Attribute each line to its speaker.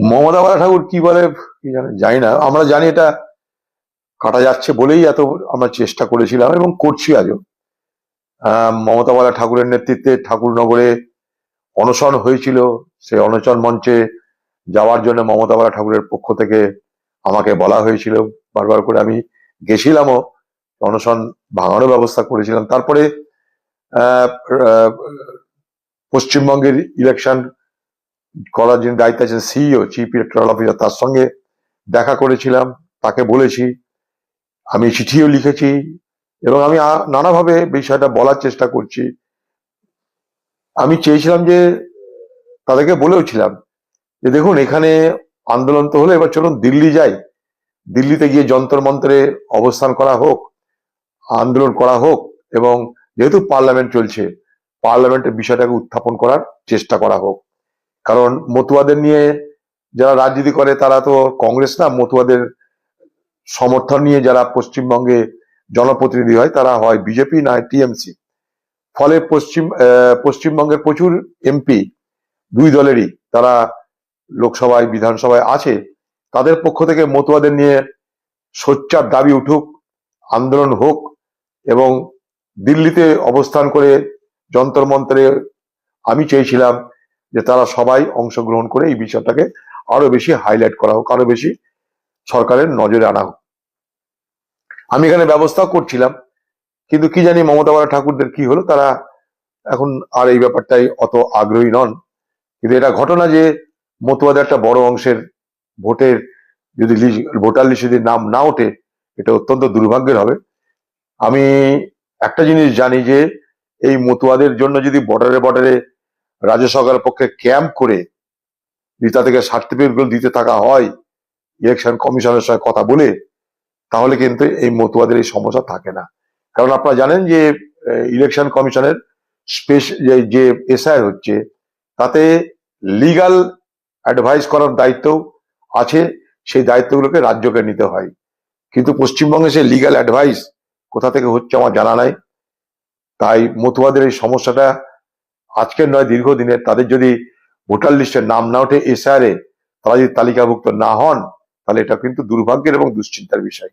Speaker 1: মমতা বালা ঠাকুর কি বলে কি জানি না, আমরা জানি এটা কাটা যাচ্ছে বলেই এত আমরা চেষ্টা করেছিলাম এবং করছি আজও। মমতা বালা ঠাকুরের নেতৃত্বে ঠাকুরনগরে অনশন হয়েছিল। সেই অনশন মঞ্চে যাওয়ার জন্য মমতা বালা ঠাকুরের পক্ষ থেকে আমাকে বলা হয়েছিল, বারবার করে আমি গেছিলামও, অনশন ভাঙানোর ব্যবস্থা করেছিলাম। তারপরে পশ্চিমবঙ্গের ইলেকশন করার যিনি দায়িত্ব আছেন সিইও, চিফ ইলেকট্রাল অফিসার, তার সঙ্গে দেখা করেছিলাম, তাকে বলেছি, আমি চিঠিও লিখেছি এবং আমি নানাভাবে বিষয়টা বলার চেষ্টা করছি। আমি চেয়েছিলাম যে, তাদেরকে বলেওছিলাম যে দেখুন, এখানে আন্দোলন তো হলো, এবার চলুন দিল্লি যাই, দিল্লিতে গিয়ে যন্তর মন্ত্রে অবস্থান করা হোক, আন্দোলন করা হোক, এবং যেহেতু পার্লামেন্ট চলছে, পার্লামেন্টের বিষয়টাকে উত্থাপন করার চেষ্টা করা হোক। কারণ মতুয়াদের নিয়ে যারা রাজনীতি করে তারা তো কংগ্রেস না, মতুয়াদের সমর্থন নিয়ে যারা পশ্চিমবঙ্গে জনপ্রতিনিধি হয় তারা হয় বিজেপি না টিএমসি। ফলে পশ্চিমবঙ্গের প্রচুর এমপি দুই দলেরই তারা লোকসভায় বিধানসভায় আছে। তাদের পক্ষ থেকে মতুয়াদের নিয়ে সোচ্চার দাবি উঠুক, আন্দোলন হোক, এবং দিল্লিতে অবস্থান করে যন্তর মন্ত্রে আমি চেয়েছিলাম যে তারা সবাই অংশগ্রহণ করে এই বিষয়টাকে আরো বেশি হাইলাইট করা হোক, আরো বেশি সরকারের নজরে আনা হোক। আমি এখানে ব্যবস্থা করছিলাম, কিন্তু কি জানি মমতা বালা ঠাকুরদের কি হলো, তারা এখন আর এই ব্যাপারটাই অত আগ্রহী নন। কিন্তু এটা ঘটনা যে মতুয়াদের একটা বড় অংশের ভোটের যদি ভোটার লিস্টে যদি নাম না ওঠে, এটা অত্যন্ত দুর্ভাগ্যের হবে। আমি একটা জিনিস জানি যে এই মতুয়াদের জন্য যদি বর্ডারে রাজ্য সরকারের পক্ষে ক্যাম্প করে তা থেকে সার্টিফিকেট গুলো দিতে থাকা হয় ইলেকশন কমিশনের সঙ্গে কথা বলে, তাহলে কিন্তু এই মতুয়াদের এই সমস্যা থাকে না। কারণ আপনারা জানেন যে ইলেকশন কমিশনের যে এসআইআর হচ্ছে, তাতে লিগাল অ্যাডভাইস করার দায়িত্ব আছে, সেই দায়িত্বগুলোকে রাজ্যকে নিতে হয়। কিন্তু পশ্চিমবঙ্গে সেই লিগাল অ্যাডভাইস কোথা থেকে হচ্ছে আমার জানা নাই। তাই মতুয়াদের এই সমস্যাটা আজকের নয়, দীর্ঘদিনের। তাদের যদি ভোটার লিস্টে নাম না ওঠে এসআইআর এ, তারা যদি তালিকাভুক্ত না হন, তাহলে এটা কিন্তু দুর্ভাগ্যের এবং দুশ্চিন্তার বিষয়।